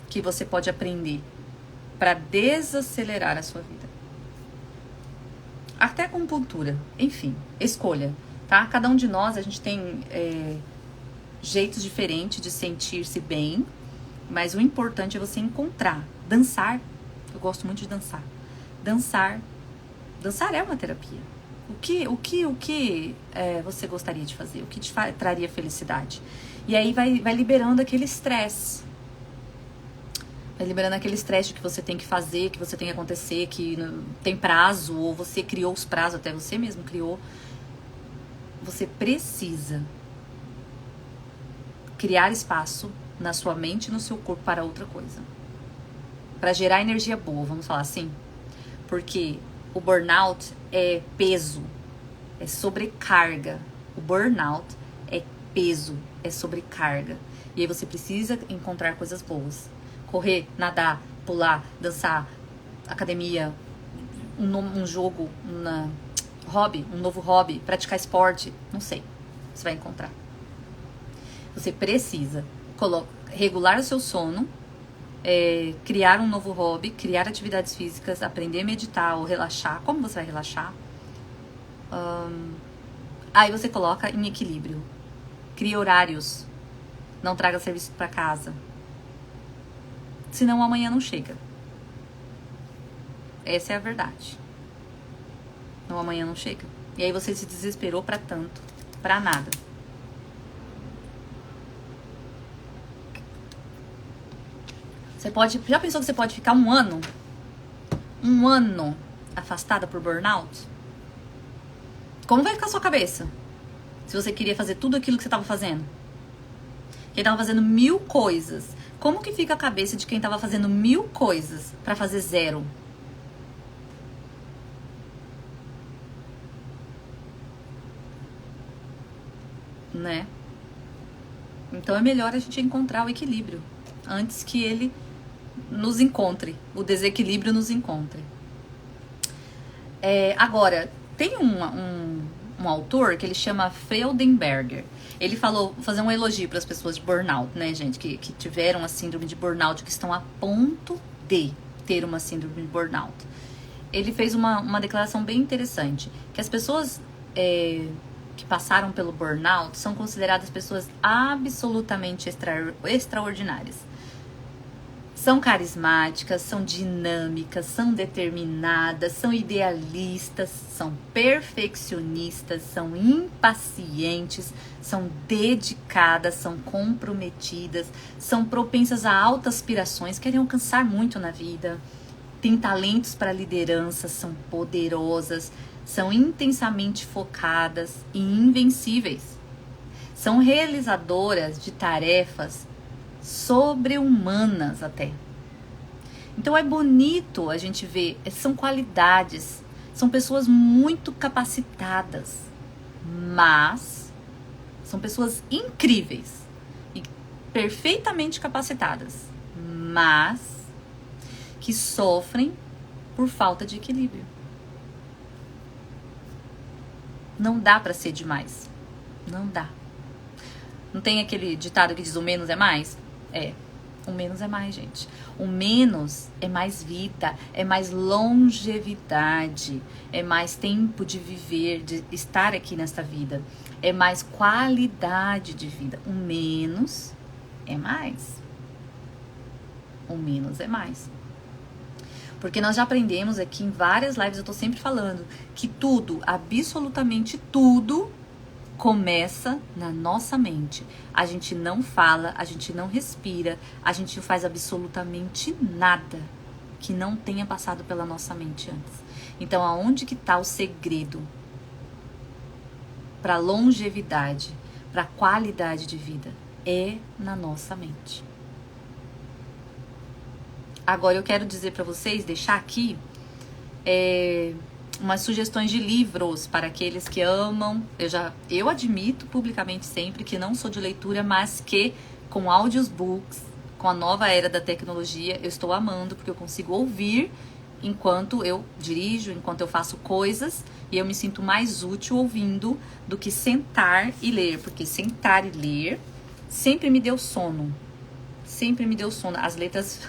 que você pode aprender para desacelerar a sua vida. Até acupuntura, enfim, escolha, tá? Cada um de nós, a gente tem jeitos diferentes de sentir-se bem, mas o importante é você encontrar. Dançar, eu gosto muito de dançar. Dançar é uma terapia. O que você gostaria de fazer? O que te traria felicidade? E aí vai liberando aquele estresse. Vai liberando aquele estresse de que você tem que fazer, que você tem que acontecer, que tem prazo, ou você criou os prazos, até você mesmo criou. Você precisa criar espaço na sua mente e no seu corpo para outra coisa. Para gerar energia boa, vamos falar assim. Porque o burnout é peso, é sobrecarga. O burnout é peso, é sobrecarga. E aí você precisa encontrar coisas boas. Correr, nadar, pular, dançar, academia, um jogo, hobby, um novo hobby, praticar esporte, não sei. Você vai encontrar. Você precisa regular o seu sono, criar um novo hobby, criar atividades físicas, aprender a meditar ou relaxar. Como você vai relaxar? Aí você coloca em equilíbrio. Cria horários. Não traga serviço para casa. Senão amanhã não chega. Essa é a verdade. Não, amanhã não chega. E aí você se desesperou para tanto, para nada. Já pensou que você pode ficar um ano afastada por burnout? Como vai ficar a sua cabeça? Se você queria fazer tudo aquilo que você estava fazendo. Quem estava fazendo 1000 coisas. Como que fica a cabeça de quem estava fazendo 1000 coisas para fazer 0? Né? Então é melhor a gente encontrar o equilíbrio antes que ele nos encontre, o desequilíbrio nos encontre. Agora, tem um autor que ele chama Freudenberger. Ele falou, vou fazer um elogio para as pessoas de burnout, né, gente, que tiveram a síndrome de burnout, que estão a ponto de ter uma síndrome de burnout. Ele fez uma declaração bem interessante, que as pessoas que passaram pelo burnout são consideradas pessoas absolutamente extraordinárias. São carismáticas, são dinâmicas, são determinadas, são idealistas, são perfeccionistas, são impacientes, são dedicadas, são comprometidas, são propensas a altas aspirações, querem alcançar muito na vida, têm talentos para liderança, são poderosas, são intensamente focadas e invencíveis. São realizadoras de tarefas sobre-humanas até. Então é bonito a gente ver, são qualidades, são pessoas muito capacitadas, mas são pessoas incríveis e perfeitamente capacitadas, mas que sofrem por falta de equilíbrio. Não dá pra ser demais. Não dá. Não tem aquele ditado que diz o menos é mais? O menos é mais, gente. O menos é mais vida, é mais longevidade, é mais tempo de viver, de estar aqui nesta vida, é mais qualidade de vida. O menos é mais. O menos é mais. Porque nós já aprendemos aqui em várias lives, eu tô sempre falando, que tudo, absolutamente tudo, começa na nossa mente. A gente não fala, a gente não respira, a gente não faz absolutamente nada que não tenha passado pela nossa mente antes. Então, aonde que tá o segredo para longevidade, para qualidade de vida? É na nossa mente. Agora eu quero dizer para vocês, deixar aqui umas sugestões de livros para aqueles que amam. Eu admito publicamente sempre que não sou de leitura, mas que com audiobooks, com a nova era da tecnologia, eu estou amando, porque eu consigo ouvir enquanto eu dirijo, enquanto eu faço coisas, e eu me sinto mais útil ouvindo do que sentar e ler, porque sentar e ler sempre me deu sono. Sempre me deu sono. As letras...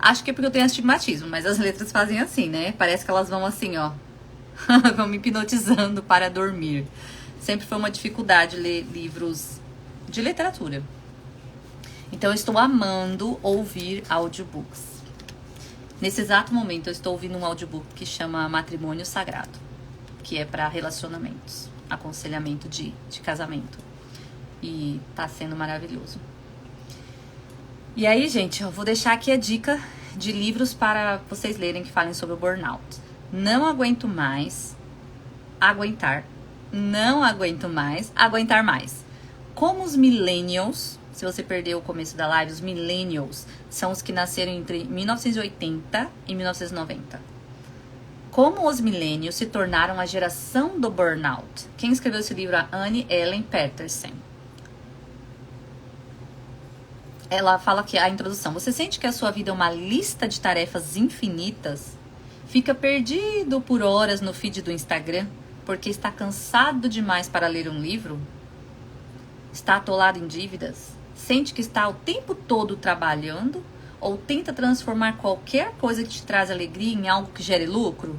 Acho que é porque eu tenho astigmatismo, mas as letras fazem assim, né? Parece que elas vão assim, ó. Vão me hipnotizando para dormir. Sempre foi uma dificuldade ler livros de literatura. Então eu estou amando ouvir audiobooks. Nesse exato momento eu estou ouvindo um audiobook que chama Matrimônio Sagrado, que é para relacionamentos, aconselhamento de casamento. E tá sendo maravilhoso. E aí, gente, eu vou deixar aqui a dica de livros para vocês lerem que falem sobre o burnout. Não aguento mais aguentar. Não aguento mais aguentar mais. Como os millennials, se você perdeu o começo da live, os millennials são os que nasceram entre 1980 e 1990. Como os millennials se tornaram a geração do burnout. Quem escreveu esse livro? A Anne Ellen Patterson. Ela fala aqui a introdução. Você sente que a sua vida é uma lista de tarefas infinitas? Fica perdido por horas no feed do Instagram porque está cansado demais para ler um livro? Está atolado em dívidas? Sente que está o tempo todo trabalhando? Ou tenta transformar qualquer coisa que te traz alegria em algo que gere lucro?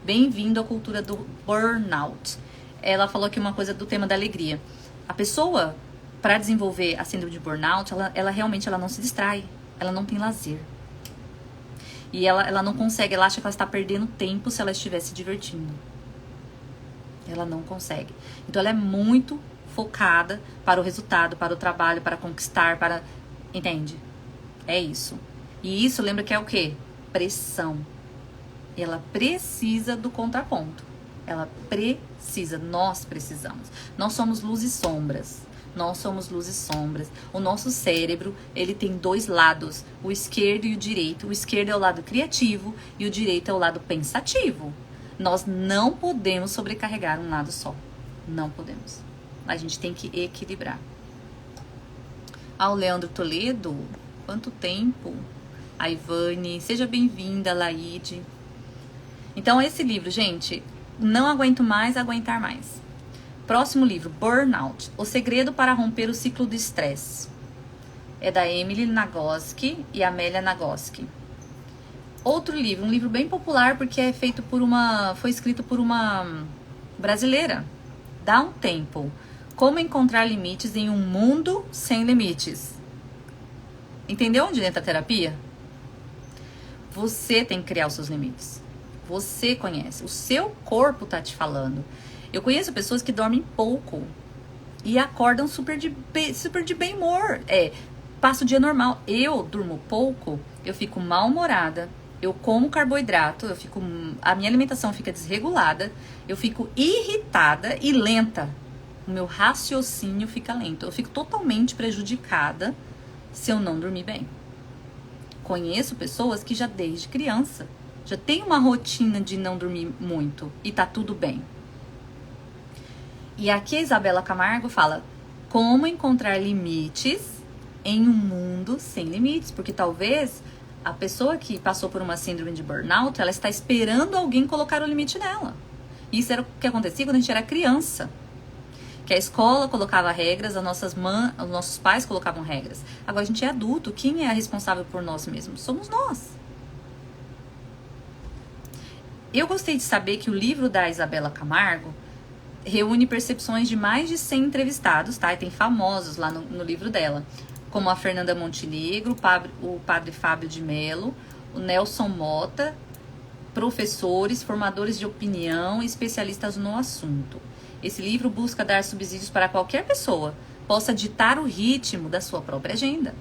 Bem-vindo à cultura do burnout. Ela falou aqui uma coisa do tema da alegria. A pessoa, para desenvolver a síndrome de burnout, ela realmente não se distrai. Ela não tem lazer. E ela não consegue, ela acha que ela está perdendo tempo se ela estiver se divertindo. Ela não consegue. Então ela é muito focada para o resultado, para o trabalho, para conquistar, para... Entende? É isso. E isso lembra que é o quê? Pressão. Ela precisa do contraponto. Ela precisa, nós precisamos. Nós somos luz e sombras. Nós somos luz e sombras. O nosso cérebro, ele tem dois lados, o esquerdo e o direito. O esquerdo é o lado criativo e o direito é o lado pensativo. Nós não podemos sobrecarregar um lado só. Não podemos. A gente tem que equilibrar. O Leandro Toledo, quanto tempo? A Ivane, seja bem-vinda, Laide. Então, esse livro, gente, Não Aguento Mais, Aguentar Mais. Próximo livro, Burnout, O Segredo para Romper o Ciclo do Estresse. É da Emily Nagoski e Amélia Nagoski. Outro livro, um livro bem popular porque foi escrito por uma brasileira. Dá um tempo. Como encontrar limites em um mundo sem limites. Entendeu onde entra a terapia? Você tem que criar os seus limites. Você conhece. O seu corpo tá te falando. Eu conheço pessoas que dormem pouco e acordam super de bem humor. Passa o dia normal. Eu durmo pouco, eu fico mal-humorada, eu como carboidrato, a minha alimentação fica desregulada, eu fico irritada e lenta. O meu raciocínio fica lento. Eu fico totalmente prejudicada se eu não dormir bem. Conheço pessoas que já desde criança já tem uma rotina de não dormir muito e tá tudo bem. E aqui a Isabela Camargo fala como encontrar limites em um mundo sem limites, porque talvez a pessoa que passou por uma síndrome de burnout, ela está esperando alguém colocar o limite nela. Isso era o que acontecia quando a gente era criança. Que a escola colocava regras, os nossos pais colocavam regras. Agora a gente é adulto, quem é responsável por nós mesmos? Somos nós. Eu gostei de saber que o livro da Isabela Camargo reúne percepções de mais de 100 entrevistados, tá? E tem famosos lá no livro dela, como a Fernanda Montenegro, o padre Fábio de Mello, o Nelson Mota, professores, formadores de opinião e especialistas no assunto. Esse livro busca dar subsídios para qualquer pessoa possa ditar o ritmo da sua própria agenda.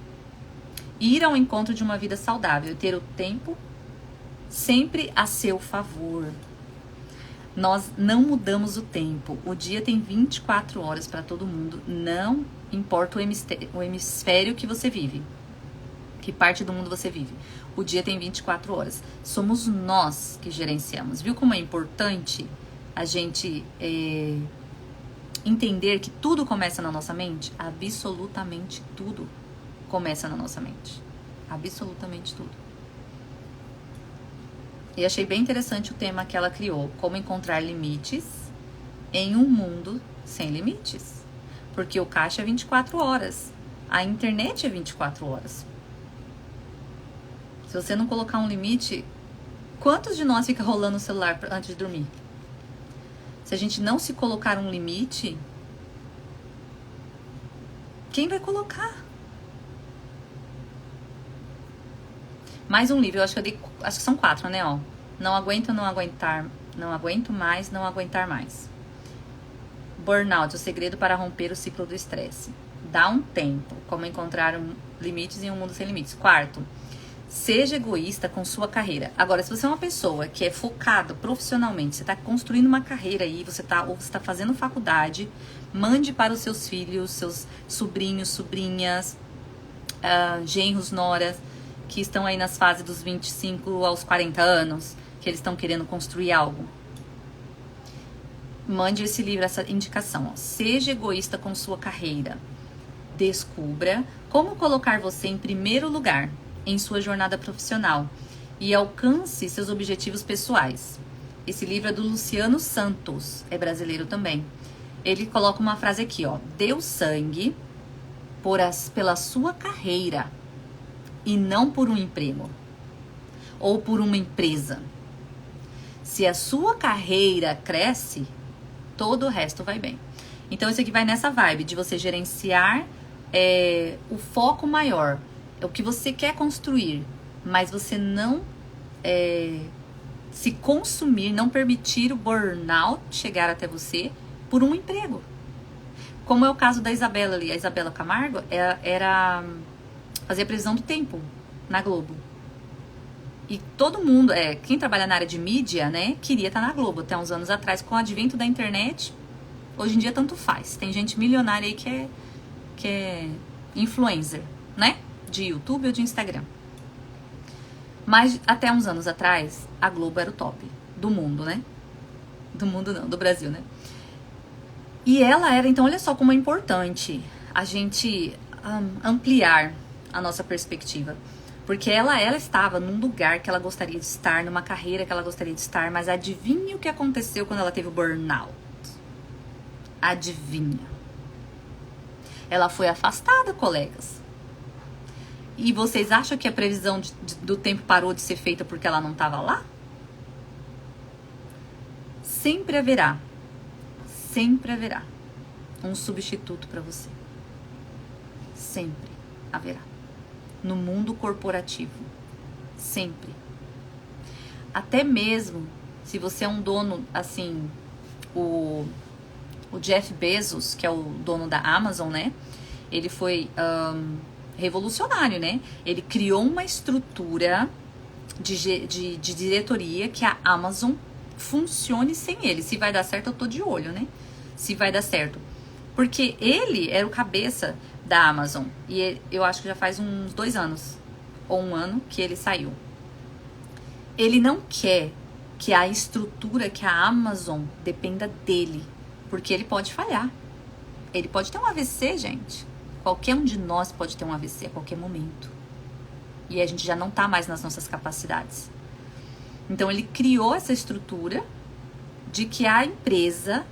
Ir ao encontro de uma vida saudável e ter o tempo sempre a seu favor. Nós não mudamos o tempo. O dia tem 24 horas para todo mundo. Não importa o hemisfério que você vive. Que parte do mundo você vive. O dia tem 24 horas. Somos nós que gerenciamos. Viu como é importante a gente entender que tudo começa na nossa mente? Absolutamente tudo começa na nossa mente. Absolutamente tudo. E achei bem interessante o tema que ela criou. Como encontrar limites em um mundo sem limites. Porque o caixa é 24 horas. A internet é 24 horas. Se você não colocar um limite, quantos de nós fica rolando o celular antes de dormir? Se a gente não se colocar um limite, quem vai colocar? Mais um livro, acho que são 4, né? Ó. Não aguento mais, não aguentar mais. Burnout, o segredo para romper o ciclo do estresse. Dá um tempo, como encontrar limites em um mundo sem limites. 4, Seja egoísta com sua carreira. Agora, se você é uma pessoa que é focada profissionalmente, você está construindo uma carreira aí, ou você está fazendo faculdade, mande para os seus filhos, seus sobrinhos, sobrinhas, genros, noras, que estão aí nas fases dos 25 aos 40 anos, que eles estão querendo construir algo. Mande esse livro, essa indicação. Ó. Seja egoísta com sua carreira. Descubra como colocar você em primeiro lugar em sua jornada profissional e alcance seus objetivos pessoais. Esse livro é do Luciano Santos, é brasileiro também. Ele coloca uma frase aqui, ó: dê o sangue pela sua carreira e não por um emprego ou por uma empresa. Se a sua carreira cresce, todo o resto vai bem. Então isso aqui vai nessa vibe de você gerenciar o foco maior, é o que você quer construir, mas você não se consumir, não permitir o burnout chegar até você por um emprego. Como é o caso da Isabela ali, a Isabela Camargo fazia previsão do tempo na Globo. E todo mundo, quem trabalha na área de mídia, né, queria estar na Globo até uns anos atrás. Com o advento da internet, hoje em dia tanto faz. Tem gente milionária aí que é influencer, né, de YouTube ou de Instagram. Mas até uns anos atrás, a Globo era o top do mundo, né? Do mundo não, do Brasil, né? E ela era, então, olha só como é importante a gente ampliar a nossa perspectiva. Porque ela estava num lugar que ela gostaria de estar, numa carreira que ela gostaria de estar, mas adivinha o que aconteceu quando ela teve o burnout? Adivinha. Ela foi afastada, colegas. E vocês acham que a previsão do tempo parou de ser feita porque ela não estava lá? Sempre haverá um substituto para você. Sempre haverá. No mundo corporativo. Sempre. Até mesmo se você é um dono, assim, o Jeff Bezos, que é o dono da Amazon, né? Ele foi revolucionário, né? Ele criou uma estrutura de diretoria que a Amazon funcione sem ele. Se vai dar certo, eu tô de olho, né? Se vai dar certo. Porque ele era o cabeça da Amazon. E eu acho que já faz uns 2 anos, ou 1 ano, que ele saiu. Ele não quer que a estrutura, que a Amazon dependa dele. Porque ele pode falhar. Ele pode ter um AVC, gente. Qualquer um de nós pode ter um AVC a qualquer momento. E a gente já não tá mais nas nossas capacidades. Então ele criou essa estrutura de que a empresa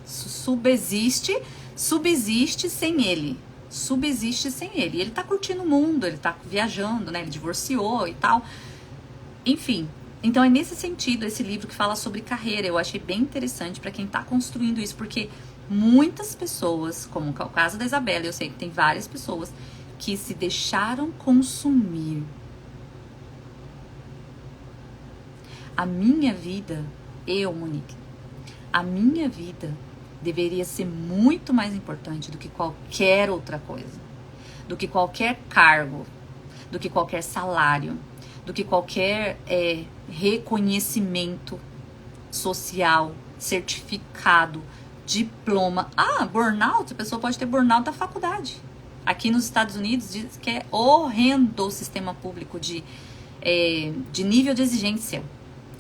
subsiste sem ele. Subsiste sem ele. E ele tá curtindo o mundo, ele tá viajando, né? Ele divorciou e tal. Enfim. Então é nesse sentido esse livro que fala sobre carreira. Eu achei bem interessante para quem tá construindo isso, porque muitas pessoas, como o caso da Isabela, eu sei que tem várias pessoas que se deixaram consumir. A minha vida, Monique, a minha vida deveria ser muito mais importante do que qualquer outra coisa, do que qualquer cargo, do que qualquer salário, do que qualquer reconhecimento social, certificado, diploma. Burnout, a pessoa pode ter burnout da faculdade. Aqui nos Estados Unidos diz que é horrendo o sistema público de nível de exigência.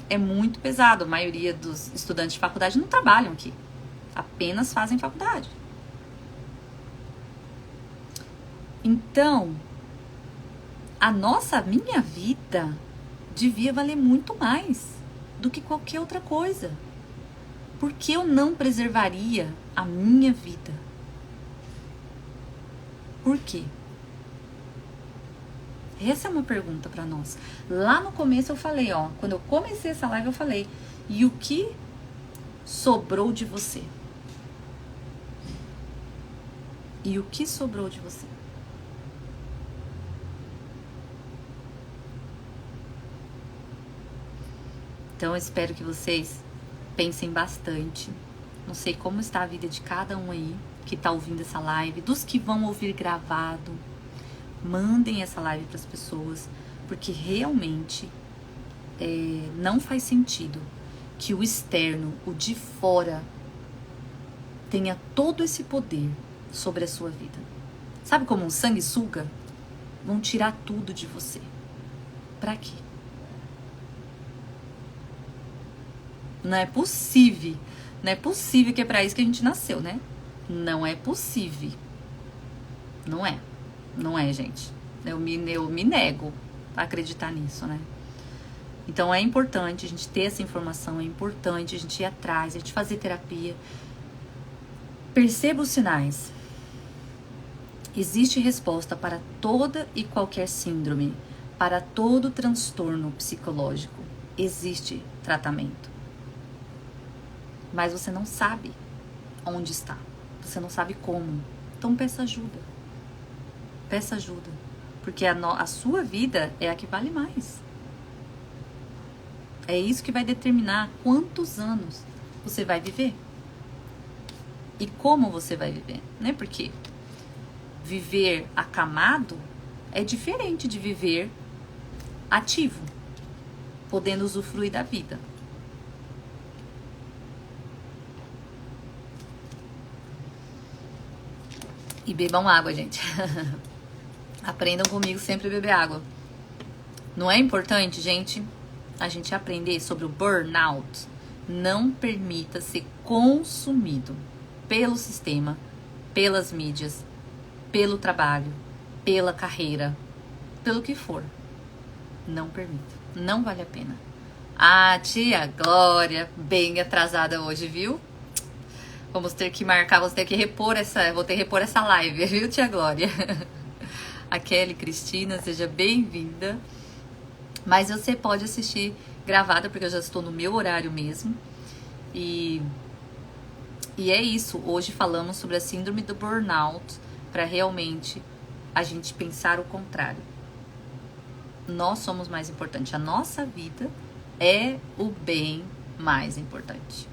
É muito pesado. A maioria dos estudantes de faculdade não trabalham aqui. Apenas fazem faculdade. Então, a minha vida devia valer muito mais do que qualquer outra coisa. Por que eu não preservaria a minha vida? Por quê? Essa é uma pergunta para nós. Lá no começo eu falei, quando eu comecei essa live eu falei, e o que sobrou de você? E o que sobrou de você? Então eu espero que vocês pensem bastante. Não sei como está a vida de cada um aí. que tá ouvindo essa live, dos que vão ouvir gravado. Mandem essa live para as pessoas, porque realmente não faz sentido que o externo, o de fora, tenha todo esse poder sobre a sua vida. Sabe como um sanguessuga? Vão tirar tudo de você. Pra quê? Não é possível. Não é possível que é pra isso que a gente nasceu, né? Não é possível. Não é. Não é, gente. Eu me nego a acreditar nisso, né? Então é importante a gente ter essa informação, é importante a gente ir atrás, a gente fazer terapia. Perceba os sinais. Existe resposta para toda e qualquer síndrome, para todo transtorno psicológico. Existe tratamento. Mas você não sabe onde está. Você não sabe como. Então peça ajuda. Peça ajuda. Porque a sua vida é a que vale mais. É isso que vai determinar quantos anos você vai viver. E como você vai viver, né? Porque viver acamado é diferente de viver ativo, podendo usufruir da vida. E bebam água, gente. Aprendam comigo sempre a beber água. Não é importante, gente, a gente aprender sobre o burnout? Não permita ser consumido pelo sistema, pelas mídias, pelo trabalho, pela carreira, pelo que for. Não permita. Não vale a pena. Ah, tia Glória, bem atrasada hoje, viu? Vamos ter que marcar, vou ter que repor essa live, viu, tia Glória? A Kelly Cristina, seja bem-vinda. Mas você pode assistir gravada, porque eu já estou no meu horário mesmo. E é isso. Hoje falamos sobre a síndrome do burnout, para realmente a gente pensar o contrário. Nós somos mais importantes. A nossa vida é o bem mais importante.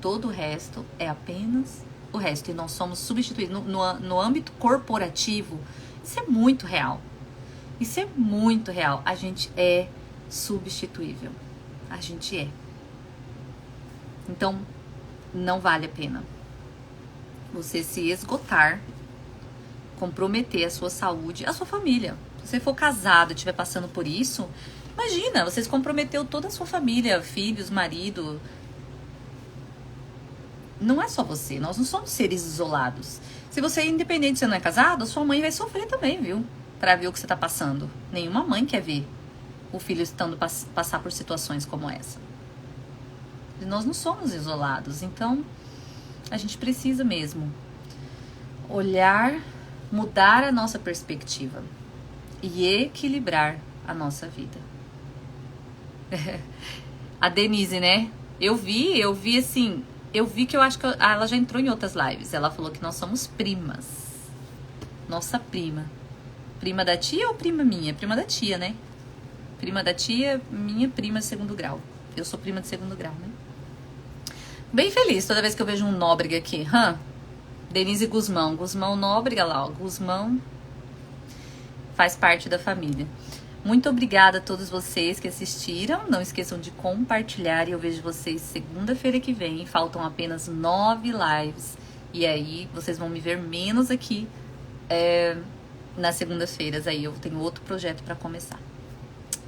Todo o resto é apenas o resto. E nós somos substituídos. No âmbito corporativo, isso é muito real. Isso é muito real. A gente é substituível. A gente é. Então, não vale a pena você se esgotar, comprometer a sua saúde, a sua família. Se você for casado e estiver passando por isso, imagina, você se comprometeu toda a sua família, filhos, marido. Não é só você, nós não somos seres isolados. Se você é independente, você não é casado, sua mãe vai sofrer também, viu? Pra ver o que você tá passando. Nenhuma mãe quer ver o filho estando passar por situações como essa. E nós não somos isolados, então a gente precisa mesmo olhar, mudar a nossa perspectiva e equilibrar a nossa vida. A Denise, né? Eu vi assim, eu vi que eu acho que ela já entrou em outras lives. Ela falou que nós somos primas. Nossa prima. Prima da tia ou prima minha? Prima da tia, né? Prima da tia, minha prima de segundo grau. Eu sou prima de segundo grau, né? Bem feliz toda vez que eu vejo um Nóbrega aqui. Denise Guzmão. Guzmão Nóbrega lá, ó. Guzmão faz parte da família. Muito obrigada a todos vocês que assistiram. Não esqueçam de compartilhar e eu vejo vocês segunda-feira que vem. Faltam apenas 9 lives. E aí vocês vão me ver menos aqui nas segundas-feiras. Aí eu tenho outro projeto para começar.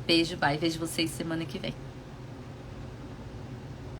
Beijo, bye. Vejo vocês semana que vem.